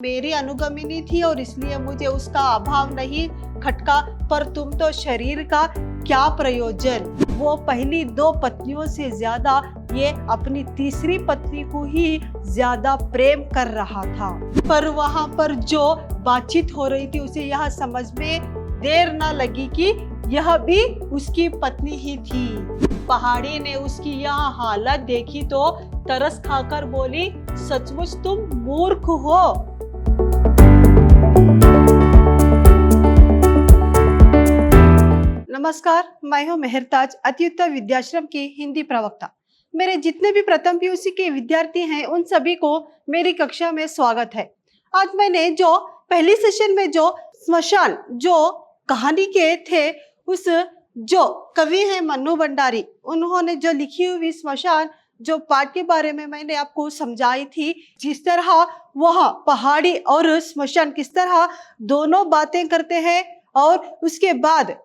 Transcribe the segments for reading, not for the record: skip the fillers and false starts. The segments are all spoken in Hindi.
मेरी अनुगमिनी थी और इसलिए मुझे उसका अभाव नहीं खटका, पर तुम तो शरीर का क्या प्रयोजन। वो पहली दो पत्नियों से ज्यादा ये अपनी तीसरी पत्नी को ही ज्यादा प्रेम कर रहा था। पर वहां पर जो बातचीत हो रही थी उसे यह समझ में देर न लगी कि यह भी उसकी पत्नी ही थी। पहाड़ी ने उसकी यह हालत देखी तो तरस खाकर बोली, सचमुच तुम मूर्ख हो। नमस्कार, मैं हूं मेहरताज, अत्युत्तर विद्याश्रम की हिंदी प्रवक्ता। मेरे जितने भी प्रथम पीयूसी के विद्यार्थी हैं उन सभी को मेरी कक्षा में स्वागत है। आज मैंने जो पहली सेशन में जो स्मशान जो कहानी के थे, उस जो कवि हैं मन्नू भंडारी, उन्होंने जो लिखी हुई स्मशान जो पाठ के बारे में मैंने आपको समझाई थी, जिस तरह वह पहाड़ी और स्मशान किस तरह दोनों बातें करते हैं, और उसके बाद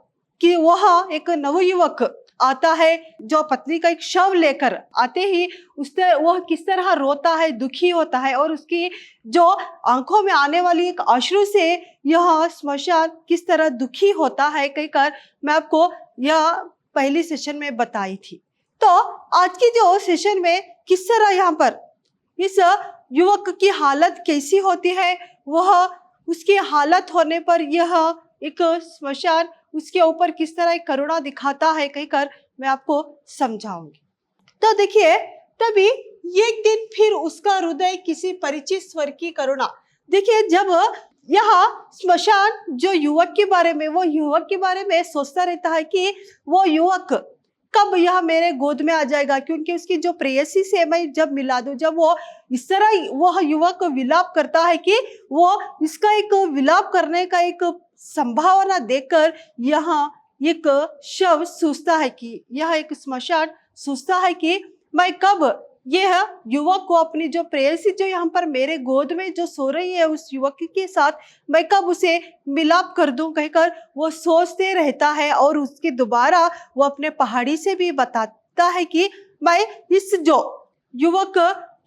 कि वह एक नवयुवक आता है जो पत्नी का एक शव लेकर आते ही उससे वह किस तरह रोता है, दुखी होता है, और उसकी जो आंखों में आने वाली एक अश्रु से यह स्मशान किस तरह दुखी होता है कहकर मैं आपको यह पहली सेशन में बताई थी। तो आज की जो सेशन में किस तरह यहाँ पर इस युवक की हालत कैसी होती है, वह उसकी हालत होने पर यह एक स्मशान उसके ऊपर किस तरह एक करुणा दिखाता है कहकर मैं आपको समझाऊंगी। तो देखिए, तभी एक दिन फिर उसका हृदय किसी परिचित स्वर की करुणा। देखिए, जब यह स्मशान जो युवक के बारे में, वो युवक के बारे में सोचता रहता है कि वो युवक कब यह मेरे गोद में आ जाएगा, क्योंकि उसकी जो प्रेयसी से मैं जब मिला दूं, जब वो इस तरह वह युवक विलाप करता है कि वो इसका एक विलाप करने का एक संभावना देखकर यहाँ एक शव सोचता है कि यह एक स्मशान सोचता है कि मैं कब यह युवक को अपनी जो प्रेयसी जो यहाँ पर मेरे गोद में जो सो रही है उस युवक के साथ मैं कब उसे मिलाप कर दूं कहकर वो सोचते रहता है। और उसके दोबारा वो अपने पहाड़ी से भी बताता है कि मैं इस जो युवक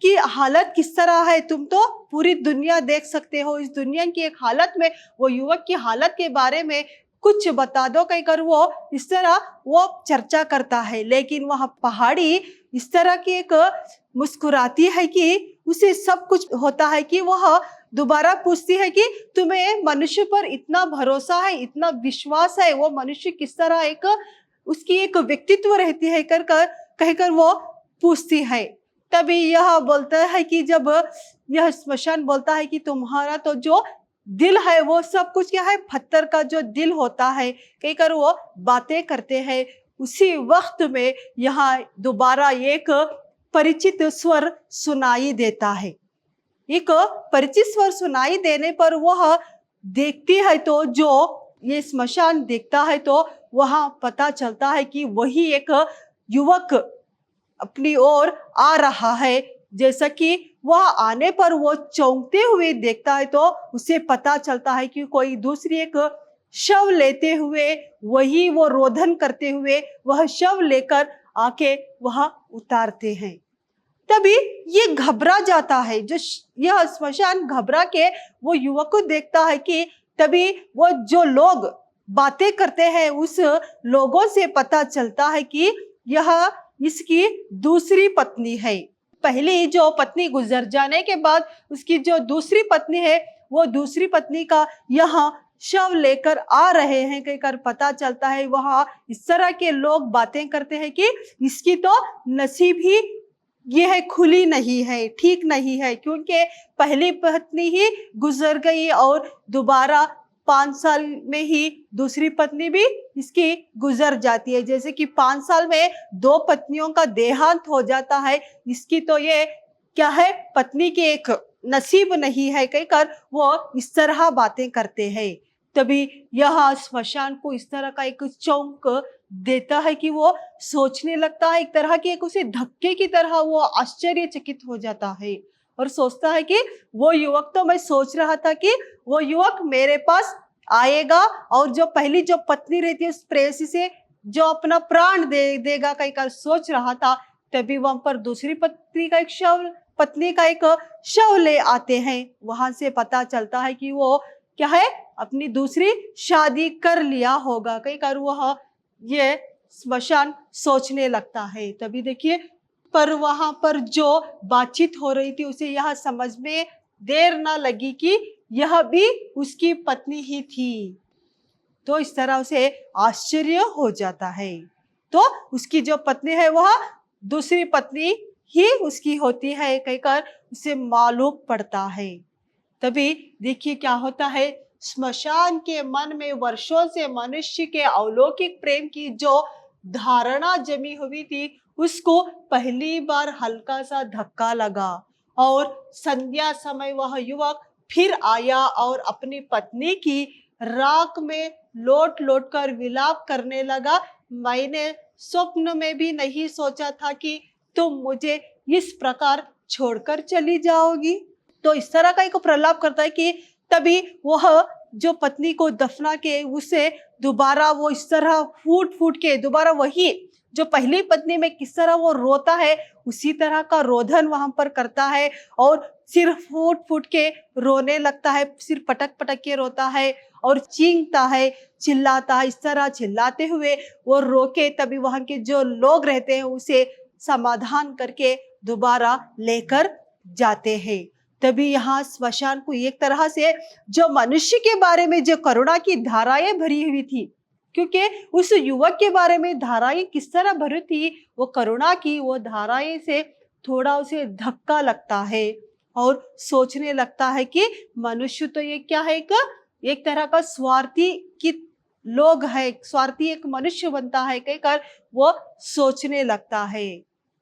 की हालत किस तरह है, तुम तो पूरी दुनिया देख सकते हो, इस दुनिया की एक हालत में वो युवक की हालत के बारे में कुछ बता दो कहकर वो इस तरह वो चर्चा करता है। लेकिन वह पहाड़ी इस तरह की एक मुस्कुराती है कि उसे सब कुछ होता है कि वह दोबारा पूछती है कि तुम्हें मनुष्य पर इतना भरोसा है, इतना विश्वास है, वो मनुष्य किस तरह एक उसकी एक व्यक्तित्व रहती है कहकर वो पूछती है। तभी यह बोलता है कि जब यह स्मशान बोलता है कि तुम्हारा तो जो दिल है वो सब कुछ क्या है, पत्थर का जो दिल होता है कहकर वो बातें करते हैं। उसी वक्त में यहाँ दोबारा एक परिचित स्वर सुनाई देता है। एक परिचित स्वर सुनाई देने पर वह देखती है तो जो ये स्मशान देखता है तो वहां पता चलता है कि वही एक युवक अपनी ओर आ रहा है। जैसा कि वह आने पर वो चौंकते हुए देखता है तो उसे पता चलता है कि कोई दूसरी एक शव लेते हुए, वही वो रोदन करते हुए वह शव लेकर आके वह उतारते हैं। तभी ये घबरा जाता है, जो यह स्मशान घबरा के वो युवक को देखता है कि तभी वो जो लोग बातें करते हैं उस लोगों से पता चलता है कि यह इसकी दूसरी पत्नी है। पहली जो पत्नी गुजर जाने के बाद उसकी जो दूसरी पत्नी है वो दूसरी पत्नी का यहाँ शव लेकर आ रहे हैं कहकर पता चलता है। वहां इस तरह के लोग बातें करते हैं कि इसकी तो नसीब ही ये है खुली नहीं है, ठीक नहीं है, क्योंकि पहली पत्नी ही गुजर गई और दोबारा 5 साल में ही दूसरी पत्नी भी इसकी गुजर जाती है। जैसे कि 5 साल में 2 पत्नियों का देहांत हो जाता है, इसकी तो ये क्या है, पत्नी की एक नसीब नहीं है कहकर वो इस तरह बातें करते हैं। तभी यह स्मशान को इस तरह का एक चौंक देता है कि वो सोचने लगता है, एक तरह की एक उसे धक्के की तरह वो आश्चर्यचकित हो जाता है और सोचता है कि वो युवक तो मैं सोच रहा था कि वो युवक मेरे पास आएगा और जो पहली जो पत्नी रहती है उस प्रेयसी से जो अपना प्राण दे देगा कहकर सोच रहा था। तभी वहां पर दूसरी पत्नी का एक शव पत्नी का एक शव ले आते हैं। वहां से पता चलता है कि वो क्या है, अपनी दूसरी शादी कर लिया होगा। कई बार वह ये स्मशान सोचने लगता है। तभी देखिए, पर वहां पर जो बातचीत हो रही थी उसे यह समझ में देर ना लगी कि यह भी उसकी पत्नी ही थी। तो इस तरह उसे आश्चर्य हो जाता है। तो उसकी जो पत्नी है वह दूसरी पत्नी ही उसकी होती है कहकर उसे मालूम पड़ता है। तभी देखिए क्या होता है, स्मशान के मन में वर्षों से मनुष्य के अलौकिक प्रेम की जो धारणा जमी हुई थी उसको पहली बार हल्का सा धक्का लगा। और संध्या समय वह युवक फिर आया और अपनी पत्नी की राख में लोट लोट कर विलाप करने लगा। मैंने स्वप्न में भी नहीं सोचा था कि तुम मुझे इस प्रकार छोड़कर चली जाओगी। तो इस तरह का एक प्रलाप करता है कि तभी वह जो पत्नी को दफना के उसे दोबारा वो इस तरह फूट फूट के दोबारा वही जो पहली पत्नी में किस तरह वो रोता है उसी तरह का रोदन वहां पर करता है। और सिर फूट फूट के रोने लगता है, सिर पटक पटक के रोता है और चींगता है, चिल्लाता है। इस तरह चिल्लाते हुए वो रोके तभी वहां के जो लोग रहते हैं उसे समाधान करके दोबारा लेकर जाते हैं। तभी यहाँ स्मशान को एक तरह से जो मनुष्य के बारे में जो करुणा की धाराएं भरी हुई थी, क्योंकि उस युवक के बारे में धाराएं किस तरह भरी थी, वो करुणा की वो धाराएं से थोड़ा उसे धक्का लगता है और सोचने लगता है कि मनुष्य तो ये क्या है, एक तरह का स्वार्थी की लोग है, स्वार्थी एक मनुष्य बनता है कहकर वो सोचने लगता है।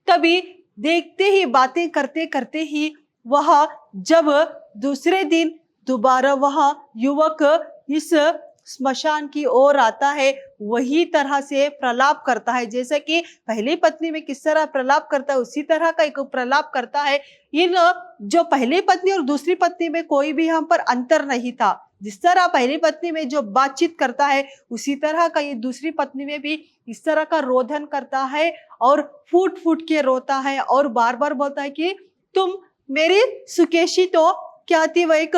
तभी देखते ही बातें करते करते ही वह जब दूसरे दिन दोबारा वह युवक इस स्मशान की ओर आता है वही तरह से प्रलाप करता है। जैसे कि पहली पत्नी में किस तरह प्रलाप करता है उसी तरह का एक प्रलाप करता है। इन जो पहली पत्नी और दूसरी पत्नी में कोई भी यहाँ पर अंतर नहीं था। जिस तरह पहली पत्नी में जो बातचीत करता है उसी तरह का ये दूसरी पत्नी में भी इस तरह का रोदन करता है और फूट फूट के रोता है और बार बार बोलता है कि तुम मेरी सुकेशी तो क्या थी, वह एक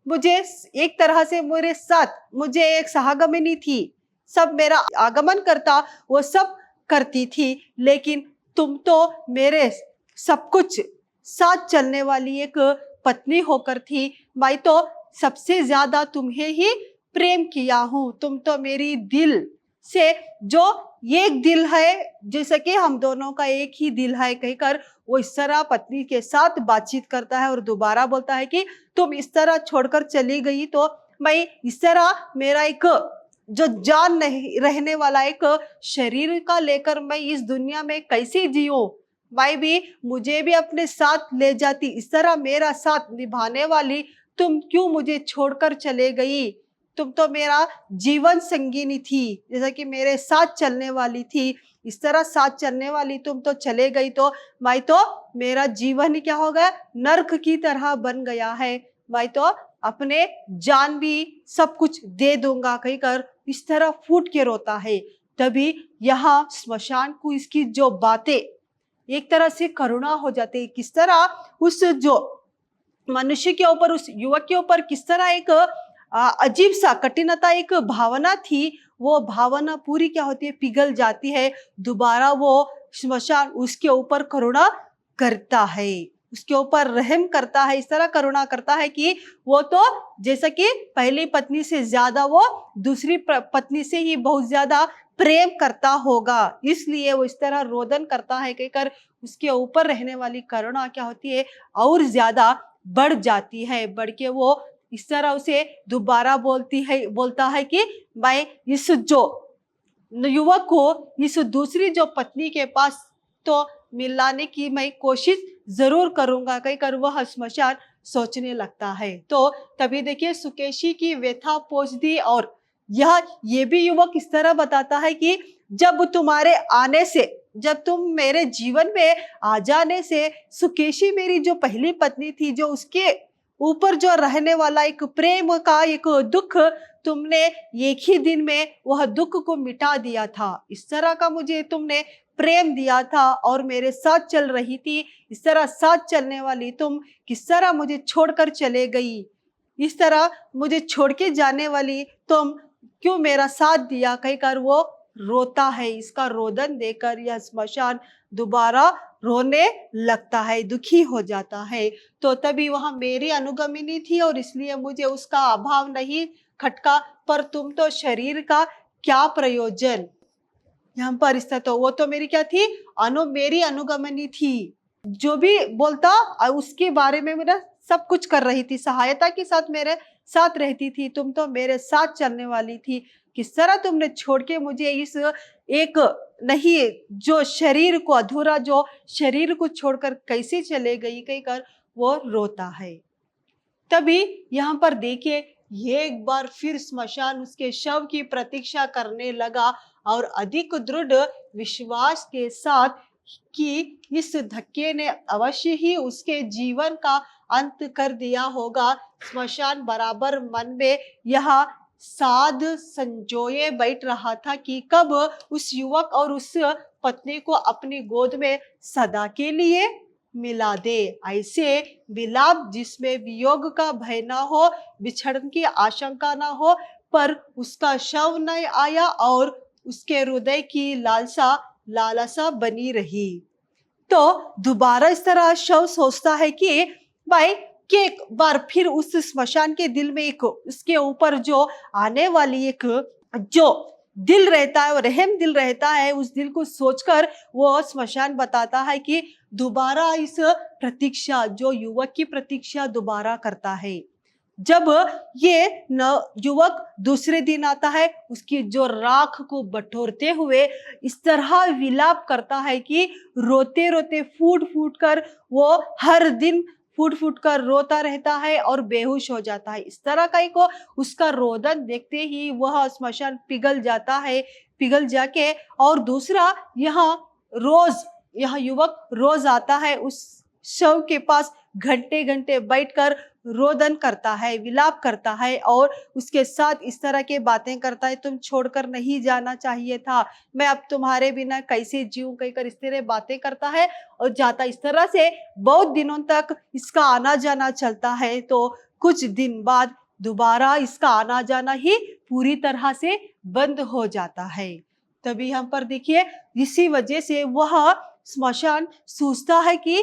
मुझे एक तरह से मेरे साथ मुझे एक सहगमनी थी, सब मेरा आगमन करता वो सब करती थी, लेकिन तुम तो मेरे सब कुछ साथ चलने वाली एक पत्नी होकर थी। मैं तो सबसे ज्यादा तुम्हें ही प्रेम किया हूँ। तुम तो मेरी दिल से जो एक दिल है, जैसे कि हम दोनों का एक ही दिल है कहकर वो इस तरह पत्नी के साथ बातचीत करता है और दोबारा बोलता है कि तुम इस तरह छोड़कर चली गई तो मैं इस तरह मेरा एक जो जान नहीं रहने वाला एक शरीर का लेकर मैं इस दुनिया में कैसे जीऊं, मैं भी मुझे भी अपने साथ ले जाती। इस तरह मेरा साथ निभाने वाली तुम क्यों मुझे छोड़कर चले गई? तुम तो मेरा जीवन संगिनी थी, जैसा कि मेरे साथ चलने वाली थी। इस तरह साथ चलने वाली तुम तो चले गई तो मैं तो मेरा जीवन ही क्या हो गया, नर्क की तरह बन गया है। मैं तो अपने जान भी सब कुछ दे दूंगा कहकर इस तरह फूट के रोता है। तभी यहाँ स्मशान को इसकी जो बातें एक तरह से करुणा हो जाती है। किस तरह उस जो मनुष्य के ऊपर, उस युवक के ऊपर किस तरह एक अजीब सा कठिनता एक भावना थी, वो भावना पूरी क्या होती है, पिघल जाती है। दोबारा वो स्मशान उसके ऊपर करुणा करता है, उसके ऊपर रहम करता है। इस तरह करुणा करता है कि वो तो जैसा कि पहली पत्नी से ज्यादा वो दूसरी पत्नी से ही बहुत ज्यादा प्रेम करता होगा, इसलिए वो इस तरह रोदन करता है कहकर उसके ऊपर रहने वाली करुणा क्या होती है और ज्यादा बढ़ जाती है। बढ़ के वो इस तरह उसे दोबारा बोलता है कि मैं इस जो युवक को इस दूसरी जो पत्नी के पास तो मिलाने की मैं कोशिश जरूर करूंगा कहकर वह स्मशान सोचने लगता है। तो तभी देखिए सुकेशी की व्यथा पहुंच दी और ये भी युवक इस तरह बताता है कि जब तुम्हारे आने से, जब तुम मेरे जीवन में आ जाने से सुकेशी मेरी जो पहली पत्नी थी, जो उसके ऊपर जो रहने वाला एक प्रेम का एक दुख, तुमने एक ही दिन में वह दुख को मिटा दिया था। इस तरह का मुझे तुमने प्रेम दिया था और मेरे साथ चल रही थी। इस तरह साथ चलने वाली तुम किस तरह मुझे छोड़कर चले गई? इस तरह मुझे छोड़ के जाने वाली तुम क्यों मेरा साथ दिया? कहकर वो रोता है। इसका रोदन देकर यह स्मशान दोबारा रोने लगता है, दुखी हो जाता है। तो तभी वहां मेरी अनुगमिनी थी और इसलिए मुझे उसका अभाव नहीं खटका, पर तुम तो शरीर का क्या प्रयोजन? यहाँ पर इस तो वो तो मेरी क्या थी? मेरी अनुगमनी थी। जो भी बोलता उसके बारे में मेरा सब कुछ कर रही थी, सहायता के साथ मेरे साथ रहती थी। तुम तो मेरे साथ चलने वाली थी। किस तरह तुमने छोड़ के मुझे इस एक नहीं जो शरीर को अधूरा जो शरीर को छोड़कर कैसे चले गई? कहकर वो रोता है। तभी यहाँ पर देखिए, ये एक बार फिर स्मशान उसके शव की प्रतीक्षा करने लगा और अधिक दृढ़ विश्वास के साथ कि इस धक्के ने अवश्य ही उसके जीवन का अंत कर दिया होगा। स्मशान बराबर मन में यह साध संजोए बैठ रहा था कि कब उस युवक और उस पत्नी को अपनी गोद में सदा के लिए मिला दे। ऐसे विलाप जिसमें वियोग का भय ना हो, बिछड़न की आशंका ना हो, पर उसका शव न आया और उसके हृदय की लालसा बनी रही। तो दोबारा इस तरह शव सोचता है कि भाई कि एक बार फिर उस स्मशान के दिल में एक उसके ऊपर जो आने वाली एक जो दिल रहता है, वो रहम दिल रहता है, उस दिल को सोचकर वो स्मशान बताता है कि दोबारा इस प्रतीक्षा, जो युवक की प्रतीक्षा दोबारा करता है। जब ये युवक दूसरे दिन आता है, उसकी जो राख को बटोरते हुए इस तरह विलाप करता है कि रोते रोते फूट फूट कर वो हर दिन फूट फूट कर रोता रहता है और बेहोश हो जाता है। इस तरह का को उसका रोदन देखते ही वह स्मशान पिघल जाता है, पिघल जाके। और दूसरा यह युवक रोज आता है उस शव के पास, घंटे घंटे बैठकर रोदन करता है, विलाप करता है और उसके साथ इस तरह के बातें करता है, तुम छोड़कर नहीं जाना चाहिए था, मैं अब तुम्हारे बिना कैसे जीऊं, कहकर इस तरह बातें करता है और जाता। इस तरह से बहुत दिनों तक इसका आना जाना चलता है। तो कुछ दिन बाद दोबारा इसका आना जाना ही पूरी तरह से बंद हो जाता है। तभी हम पर देखिए, इसी वजह से वह स्मशान सोचता है कि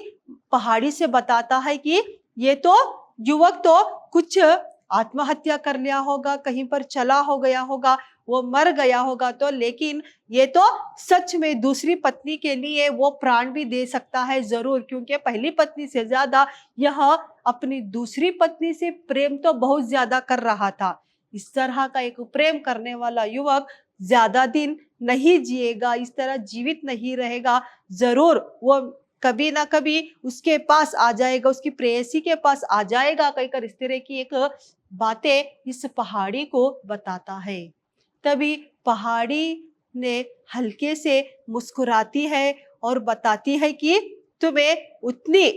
पहाड़ी से बताता है कि ये तो युवक तो कुछ आत्महत्या कर लिया होगा, कहीं पर चला हो गया होगा, वो मर गया होगा। तो लेकिन ये तो सच में दूसरी पत्नी के लिए वो प्राण भी दे सकता है जरूर, क्योंकि पहली पत्नी से ज्यादा यह अपनी दूसरी पत्नी से प्रेम तो बहुत ज्यादा कर रहा था। इस तरह का एक प्रेम करने वाला युवक ज्यादा दिन नहीं जिएगा, इस तरह जीवित नहीं रहेगा। जरूर वो कभी ना कभी उसके पास आ जाएगा, उसकी प्रेयसी के पास आ जाएगा, कहकर इस तरह की एक बातें इस पहाड़ी को बताता है। तभी पहाड़ी ने हल्के से मुस्कुराती है और बताती है कि तुम्हें उतनी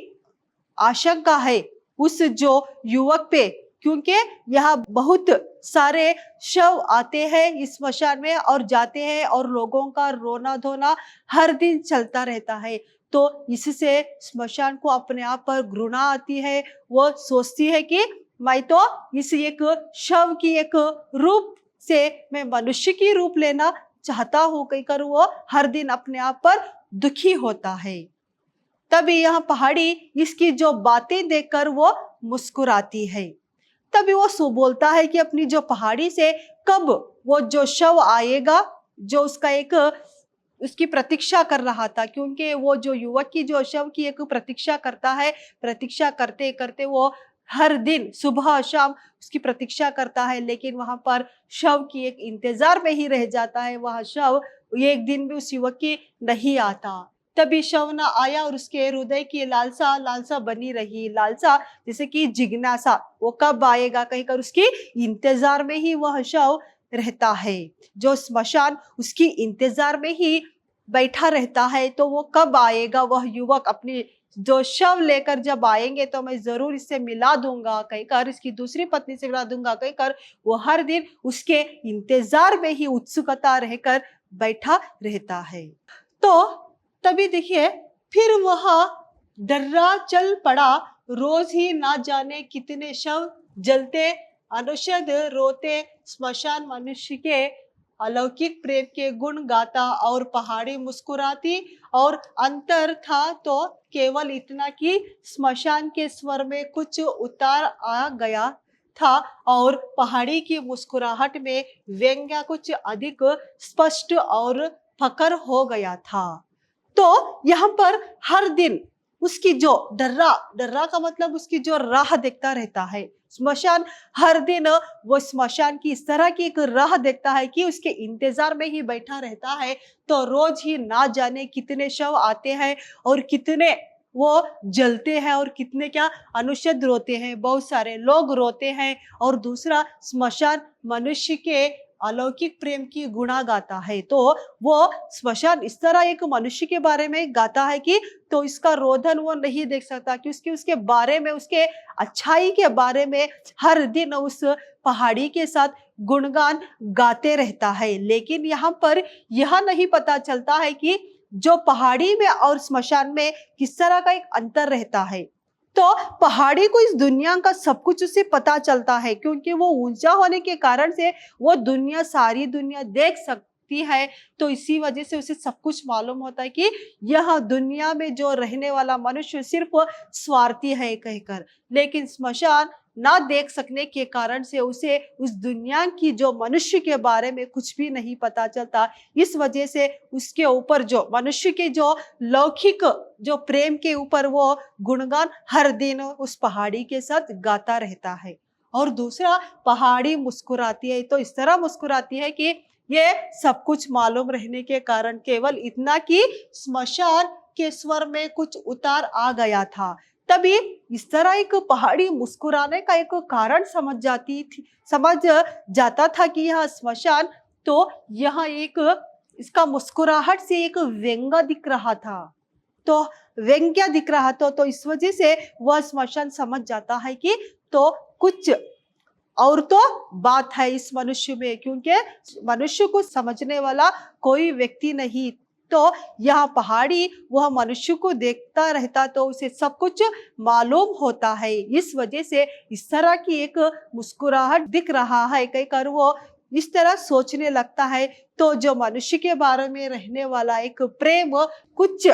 आशंका है उस जो युवक पे, क्योंकि यहाँ बहुत सारे शव आते हैं इस स्मशान में और जाते हैं और लोगों का रोना धोना हर दिन चलता रहता है। तो इससे स्मशान को अपने आप पर घृणा आती है। वो सोचती है कि मैं तो इस एक शव की एक रूप से मैं मनुष्य की रूप लेना चाहता हूँ, कहकर वो हर दिन अपने आप पर दुखी होता है। तभी यह पहाड़ी इसकी जो बातें देखकर वो मुस्कुराती है। तभी वो सो बोलता है कि अपनी जो पहाड़ी से कब वो जो शव आएगा, जो उसका एक उसकी प्रतीक्षा कर रहा था, क्योंकि वो जो युवक की जो शव की एक प्रतीक्षा करता है, प्रतीक्षा करते करते वो हर दिन सुबह शाम उसकी प्रतीक्षा करता है, लेकिन वहां पर शव की एक इंतजार में ही रह जाता है। वह शव एक दिन भी उस युवक की नहीं आता। तभी शव न आया और उसके हृदय की लालसा लालसा बनी रही, लालसा जैसे कि जिज्ञासा, वो कब आएगा कहकर उसकी इंतजार में ही वह शव रहता है। जो स्मशान उसकी इंतजार में ही बैठा रहता है, तो वो कब आएगा वह युवक अपनी जो शव लेकर जब आएंगे तो मैं जरूर इससे मिला दूंगा कहकर, इसकी दूसरी पत्नी से मिला दूंगा कहकर वो हर दिन उसके इंतजार में ही उत्सुकता रहकर बैठा रहता है। तो तभी देखिए फिर वह डर्रा चल पड़ा। रोज ही ना जाने कितने शव जलते, अनुषद रोते, स्मशान मनुष्य के अलौकिक प्रेम के गुण गाता और पहाड़ी मुस्कुराती। और अंतर था तो केवल इतना कि स्मशान के स्वर में कुछ उतार आ गया था और पहाड़ी की मुस्कुराहट में व्यंग्य कुछ अधिक स्पष्ट और फकर हो गया था। तो यहाँ पर हर दिन उसकी जो डर्रा, डर्रा का मतलब उसकी जो राह देखता रहता है स्मशान, हर दिन वो स्मशान की इस तरह की एक राह देखता है कि उसके इंतजार में ही बैठा रहता है। तो रोज ही ना जाने कितने शव आते हैं और कितने वो जलते हैं और कितने क्या अनुशद रोते हैं, बहुत सारे लोग रोते हैं। और दूसरा स्मशान मनुष्य के अलौकिक प्रेम की गुणा गाता है। तो वो स्मशान इस तरह एक मनुष्य के बारे में गाता है कि तो इसका रोदन वो नहीं देख सकता कि उसके बारे में, उसके अच्छाई के बारे में हर दिन उस पहाड़ी के साथ गुणगान गाते रहता है। लेकिन यहाँ पर यह नहीं पता चलता है कि जो पहाड़ी में और स्मशान में किस तरह का एक अंतर रहता है। तो पहाड़ी को इस दुनिया का सब कुछ उसे पता चलता है क्योंकि वो ऊंचा होने के कारण से वो दुनिया, सारी दुनिया देख सकती है। तो इसी वजह से उसे सब कुछ मालूम होता है कि यह दुनिया में जो रहने वाला मनुष्य सिर्फ स्वार्थी है कहकर। लेकिन स्मशान ना देख सकने के कारण से उसे उस दुनिया की जो मनुष्य के बारे में कुछ भी नहीं पता चलता। इस वजह से उसके ऊपर जो मनुष्य के जो लौकिक जो प्रेम के ऊपर वो गुणगान हर दिन उस पहाड़ी के साथ गाता रहता है। और दूसरा, पहाड़ी मुस्कुराती है तो इस तरह मुस्कुराती है कि ये सब कुछ मालूम रहने के कारण केवल इतना कि स्मशान के स्वर में कुछ उतार आ गया था। तभी इस तरह एक पहाड़ी मुस्कुराने का एक कारण समझ जाता था कि यह स्मशान, तो यह एक इसका मुस्कुराहट से एक व्यंग्य दिख रहा था। तो व्यंग्य दिख रहा तो इस वजह से वह स्मशान समझ जाता है कि तो कुछ और तो बात है इस मनुष्य में, क्योंकि मनुष्य को समझने वाला कोई व्यक्ति नहीं। तो यह पहाड़ी वह मनुष्य को देखता रहता तो उसे सब कुछ मालूम होता है। इस वजह से इस तरह की एक मुस्कुराहट दिख रहा है कहकर वो इस तरह सोचने लगता है। तो जो मनुष्य के बारे में रहने वाला एक प्रेम कुछ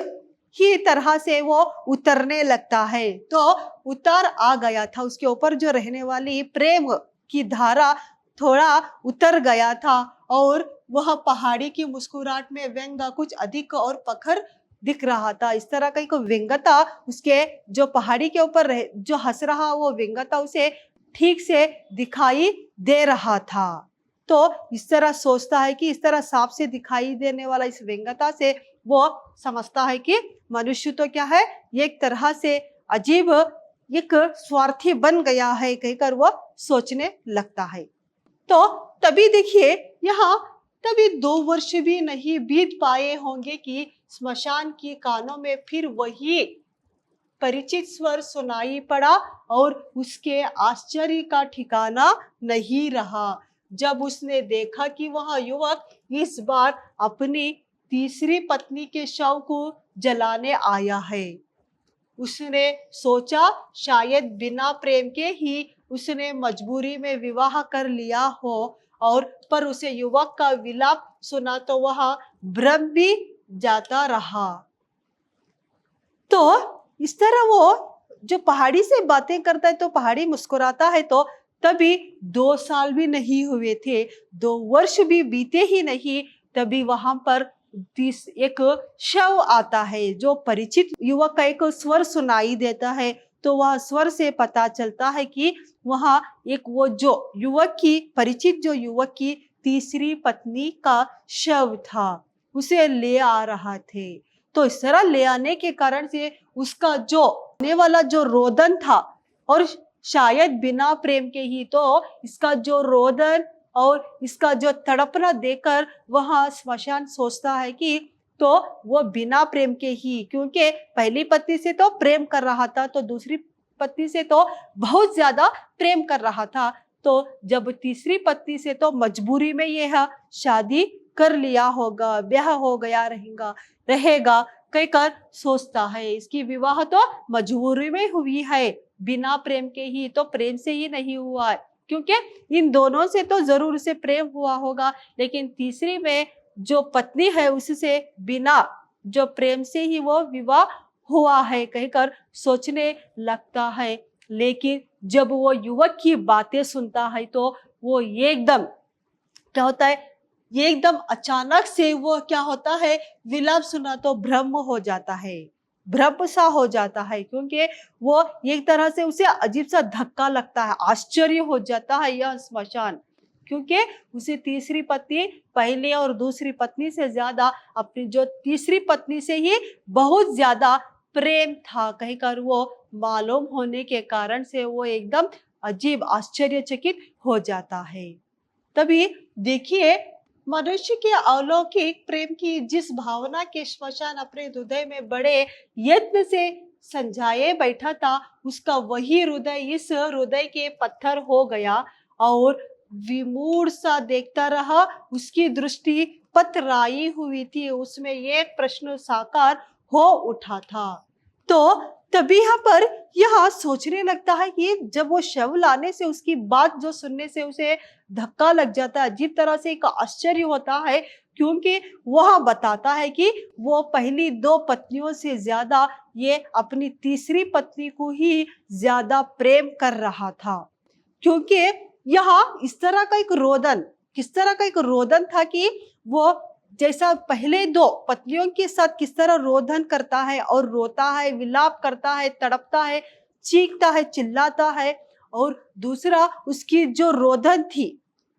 ही तरह से वो उतरने लगता है। तो उतार आ गया था उसके ऊपर, जो रहने वाली प्रेम की धारा थोड़ा उतर गया था और वह पहाड़ी की मुस्कुराहट में व्यंग्य कुछ अधिक और प्रखर दिख रहा था। इस तरह का एक व्यंग्यता उसके जो पहाड़ी के ऊपर जो हंस रहा वो व्यंग्यता उसे ठीक से दिखाई दे रहा था। तो इस तरह सोचता है कि इस तरह साफ से दिखाई देने वाला इस व्यंग्यता से वो समझता है कि मनुष्य तो क्या है, एक तरह से अजीब एक स्वार्थी बन गया है कहकर वो सोचने लगता है। तो तभी देखिए यहाँ तभी 2 वर्ष भी नहीं बीत पाए होंगे कि स्मशान की कानों में फिर वही परिचित स्वर सुनाई पड़ा और उसके आश्चर्य का ठिकाना नहीं रहा जब उसने देखा कि वह युवक इस बार अपनी तीसरी पत्नी के शव को जलाने आया है। उसने सोचा शायद बिना प्रेम के ही उसने मजबूरी में विवाह कर लिया हो, और पर उसे युवक का विलाप सुना तो वह भ्रम भी जाता रहा। तो इस तरह वो जो पहाड़ी से बातें करता है तो पहाड़ी मुस्कुराता है। तो तभी 2 साल भी नहीं हुए थे, 2 वर्ष भी बीते ही नहीं, तभी वहां पर एक शव आता है। जो परिचित युवक का एक स्वर सुनाई देता है तो वह स्वर से पता चलता है कि वहां एक वो जो युवक की परिचित जो युवक की तीसरी पत्नी का शव था, उसे ले आ रहा थे। तो इस तरह ले आने के कारण से उसका जो आने वाला जो रोदन था, और शायद बिना प्रेम के ही तो इसका जो रोदन और इसका जो तड़पना देकर वह स्मशान सोचता है कि तो तो वो बिना प्रेम के ही, क्योंकि पहली पत्नी से तो प्रेम कर रहा था तो दूसरी पत्नी से तो बहुत ज्यादा प्रेम कर रहा था। तो जब तीसरी पत्नी से तो मजबूरी में यह शादी कर लिया होगा, ब्याह हो गया रहेगा रहेगा कहकर सोचता है। इसकी विवाह तो मजबूरी में हुई है, बिना प्रेम के ही, तो प्रेम से ही नहीं हुआ है, क्योंकि इन दोनों से तो जरूर से प्रेम हुआ होगा, लेकिन तीसरी में जो पत्नी है उससे बिना जो प्रेम से ही वो विवाह हुआ है कहकर सोचने लगता है। लेकिन जब वो युवक की बातें सुनता है तो वो एकदम क्या होता है, ये एकदम अचानक से वो क्या होता है, विलाप सुना तो भ्रम हो जाता है, भ्रम सा हो जाता है, क्योंकि वो एक तरह से उसे अजीब सा धक्का लगता है, आश्चर्य हो जाता है यह स्मशान, क्योंकि उसे तीसरी पत्नी पहले और दूसरी पत्नी से ज्यादा अपनी जो तीसरी पत्नी से ही बहुत ज्यादा प्रेम था कहकर वो मालूम होने के कारण से वो एकदम अजीब आश्चर्यचकित हो जाता है। तभी देखिए, मनुष्य के अलौकिक प्रेम की जिस भावना के श्मशान अपने हृदय में बड़े यत्न से संजाए बैठा था, उसका वही हृदय इस हृदय के पत्थर हो गया और विमूढ़ सा देखता रहा। उसकी दृष्टि पथराई हुई थी, उसमें एक प्रश्न साकार हो उठा था। तो तभी यहाँ पर यह सोचने लगता है कि जब वो शव लाने से उसकी बात जो सुनने से उसे धक्का लग जाता है, अजीब तरह से एक आश्चर्य होता है, क्योंकि वह बताता है कि वो पहली दो पत्नियों से ज्यादा ये अपनी तीसरी पत्नी को ही ज्यादा प्रेम कर रहा था। क्योंकि यहाँ इस तरह का एक रोदन, किस तरह का एक रोदन था कि वो जैसा पहले दो पत्नियों के साथ किस तरह रोदन करता है और रोता है, विलाप करता है, तड़पता है, चीखता है, चिल्लाता है, और दूसरा उसकी जो रोदन थी,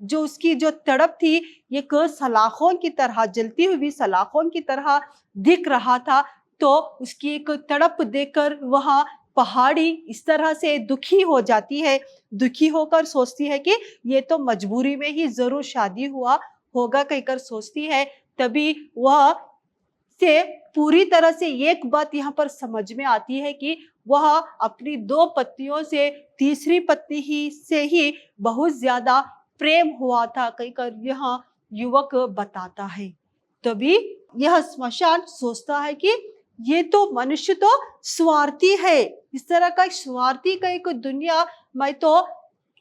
जो उसकी जो तड़प थी, एक सलाखों की तरह, जलती हुई सलाखों की तरह दिख रहा था। तो उसकी एक तड़प देखकर वह पहाड़ी इस तरह से दुखी हो जाती है, दुखी होकर सोचती है कि ये तो मजबूरी में ही जरूर शादी हुआ होगा कहकर सोचती है। तभी वह से पूरी तरह से एक बात यहाँ पर समझ में आती है कि वह अपनी दो पत्नियों से तीसरी पत्नी ही से ही बहुत ज्यादा प्रेम हुआ था कहकर यह युवक बताता है। तभी यह स्मशान सोचता है कि ये तो मनुष्य तो स्वार्थी है, इस तरह का स्वार्थी का एक दुनिया मैं तो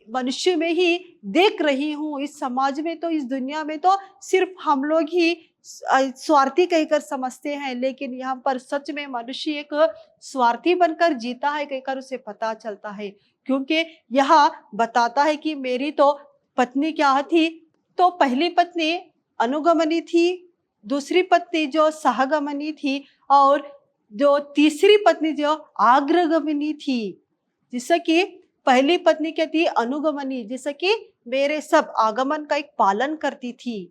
मनुष्य में ही देख रही हूँ, इस समाज में तो, इस दुनिया में तो सिर्फ हम लोग ही स्वार्थी कहकर समझते हैं, लेकिन यहाँ पर सच में मनुष्य एक स्वार्थी बनकर जीता है कहकर उसे पता चलता है। क्योंकि यहाँ बताता है कि मेरी तो पत्नी क्या थी, तो पहली पत्नी अनुगमनी थी, दूसरी पत्नी जो सहगमनी थी, और जो तीसरी पत्नी जो आग्रगमनी थी। जैसा कि पहली पत्नी क्या थी, अनुगमनी, जैसा कि मेरे सब आगमन का एक पालन करती थी।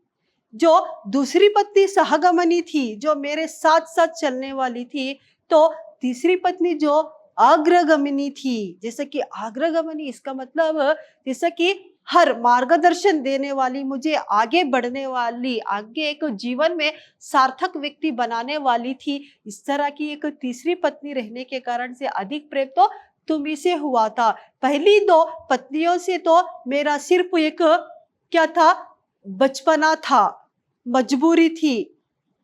जो दूसरी पत्नी सहगमनी थी, जो मेरे साथ साथ चलने वाली थी। तो तीसरी पत्नी जो अग्रगमनी थी, जैसा कि अग्रगमनी इसका मतलब जैसा कि हर मार्गदर्शन देने वाली, मुझे आगे बढ़ने वाली, आगे एक जीवन में सार्थक व्यक्ति बनाने वाली थी। इस तरह की एक तीसरी पत्नी रहने के कारण से अधिक प्रेम तो तुम्ही से हुआ था। पहली दो पत्नियों से तो मेरा सिर्फ एक क्या था, बचपना था, मजबूरी थी।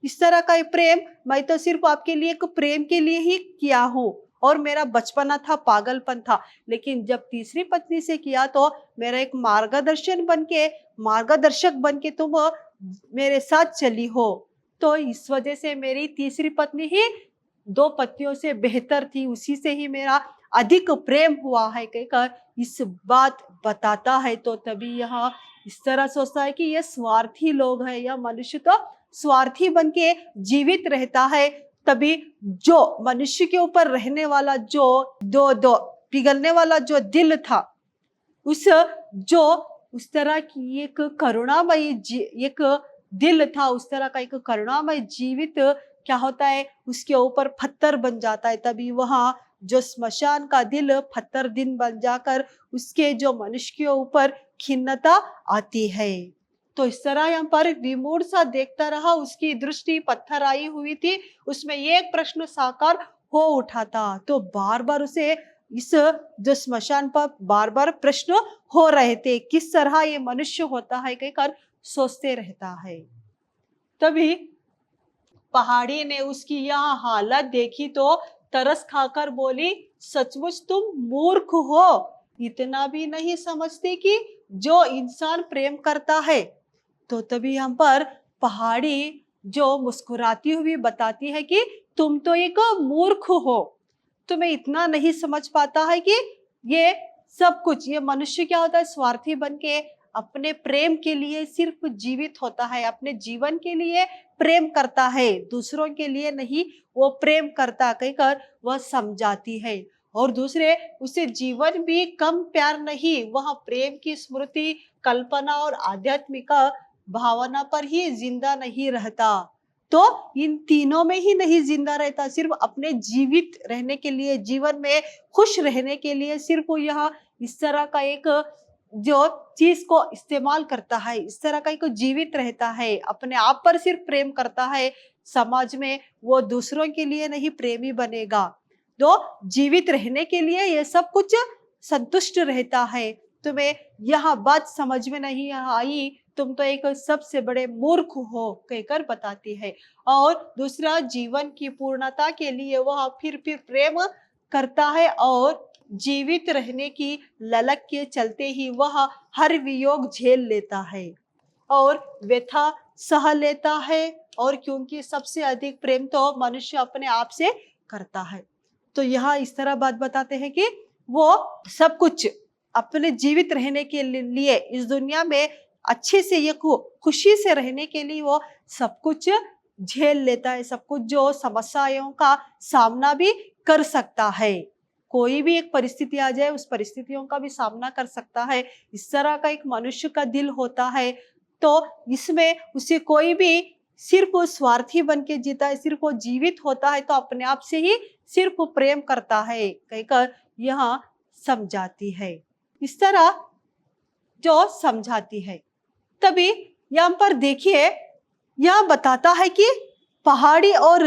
इस तरह का प्रेम मैं तो सिर्फ आपके लिए एक प्रेम के लिए ही किया हूँ, और मेरा बचपना था, पागलपन था। लेकिन जब तीसरी पत्नी से किया तो मेरा एक मार्गदर्शक बन के तुम मेरे साथ चली हो। तो इस वजह से मेरी तीसरी पत्नी ही दो पत्नियों से बेहतर थी, उसी से ही मेरा अधिक प्रेम हुआ है कहकर इस बात बताता है। तो तभी यह इस तरह सोचता है कि ये स्वार्थी लोग हैं, यह मनुष्य तो स्वार्थी बन के जीवित रहता है। तभी जो मनुष्य के ऊपर रहने वाला जो दो पिघलने वाला जो दिल था, उस तरह की एक करुणामयी एक दिल था, उस तरह का एक करुणामय जीवित क्या होता है, उसके ऊपर पत्थर बन जाता है। तभी वहां जो स्मशान का दिल पत्थर दिन बन जाकर उसके जो मनुष्य के ऊपर खिन्नता आती है। तो इस तरह यहाँ पर विमूढ़ सा देखता रहा, उसकी दृष्टि पत्थर आई हुई थी, उसमें एक प्रश्न साकार हो उठा था। तो बार बार उसे इस जो स्मशान पर बार बार प्रश्न हो रहे थे, किस तरह ये मनुष्य होता है कहकर सोचते रहता है। तभी पहाड़ी ने उसकी यह हालत देखी तो तरस खाकर बोली, सचमुच तुम मूर्ख हो, इतना भी नहीं समझते कि जो इंसान प्रेम करता है। तो तभी हम पर पहाड़ी जो मुस्कुराती हुई बताती है कि तुम तो एक मूर्ख हो, तुम्हें इतना नहीं समझ पाता है कि ये सब कुछ, ये मनुष्य क्या होता है, स्वार्थी बन के अपने प्रेम के लिए सिर्फ जीवित होता है, अपने जीवन के लिए प्रेम करता है, दूसरों के लिए नहीं वो प्रेम करता कहकर वह समझाती है। और दूसरे उसे जीवन भी कम प्यार नहीं, वह प्रेम की स्मृति, कल्पना और आध्यात्मिक भावना पर ही जिंदा नहीं रहता। तो इन तीनों में ही नहीं जिंदा रहता, सिर्फ अपने जीवित रहने के लिए, जीवन में खुश रहने के लिए सिर्फ यह इस तरह का एक जो चीज को इस्तेमाल करता है, इस तरह का एक जीवित रहता है, अपने आप पर सिर्फ प्रेम करता है, समाज में वो दूसरों के लिए नहीं प्रेमी बनेगा। तो जीवित रहने के लिए ये सब कुछ संतुष्ट रहता है। तुम्हें यह बात समझ में नहीं आई, तुम तो एक सबसे बड़े मूर्ख हो कहकर बताती है। और दूसरा, जीवन की पूर्णता के लिए वह फिर प्रेम करता है और जीवित रहने की ललक के चलते ही वह हर वियोग झेल लेता है और व्यथा सह लेता है। और क्योंकि सबसे अधिक प्रेम तो मनुष्य अपने आप से करता है। तो यह इस तरह बात बताते हैं कि वो सब कुछ अपने जीवित रहने के लिए, इस दुनिया में अच्छे से ये खुशी से रहने के लिए वो सब कुछ झेल लेता है, सब कुछ जो समस्याओं का सामना भी कर सकता है। कोई भी एक परिस्थिति आ जाए उस परिस्थितियों का भी सामना कर सकता है। इस तरह का एक मनुष्य का दिल होता है। तो इसमें उसे कोई भी सिर्फ वो स्वार्थी बन के जीता है, सिर्फ वो जीवित होता है तो अपने आप से ही सिर्फ प्रेम करता है कहकर यह समझाती है। इस तरह जो समझाती है, तभी यहाँ पर देखिए यह बताता है कि पहाड़ी और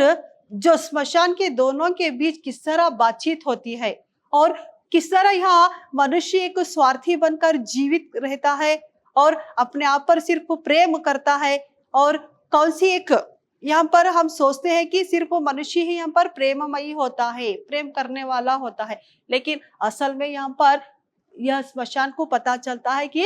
जो स्मशान के दोनों के बीच किस तरह बातचीत होती है और किस तरह यहाँ मनुष्य एक स्वार्थी बनकर जीवित रहता है और अपने आप पर सिर्फ प्रेम करता है। और कौन सी एक, यहाँ पर हम सोचते हैं कि सिर्फ मनुष्य ही यहाँ पर प्रेममयी होता है, प्रेम करने वाला होता है, लेकिन असल में यहाँ पर यह स्मशान को पता चलता है कि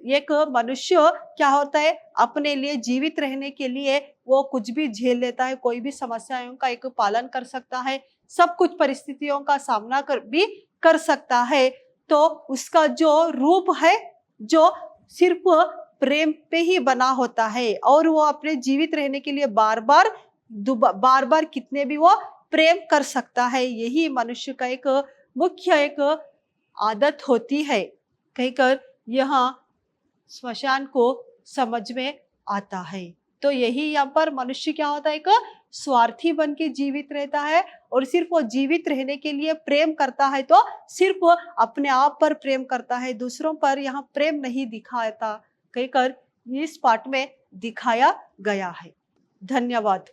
एक मनुष्य क्या होता है, अपने लिए जीवित रहने के लिए वो कुछ भी झेल लेता है, कोई भी समस्याओं का एक पालन कर सकता है, सब कुछ परिस्थितियों का सामना कर सकता है। तो उसका जो रूप है जो सिर्फ प्रेम पे ही बना होता है और वो अपने जीवित रहने के लिए बार बार कितने भी वो प्रेम कर सकता है। यही मनुष्य का एक मुख्य एक आदत होती है कहकर यहाँ स्मशान को समझ में आता है। तो यही यहाँ पर मनुष्य क्या होता है, एक स्वार्थी बन के जीवित रहता है और सिर्फ वो जीवित रहने के लिए प्रेम करता है तो सिर्फ अपने आप पर प्रेम करता है, दूसरों पर यहाँ प्रेम नहीं दिखाता कहकर इस पाठ में दिखाया गया है। धन्यवाद।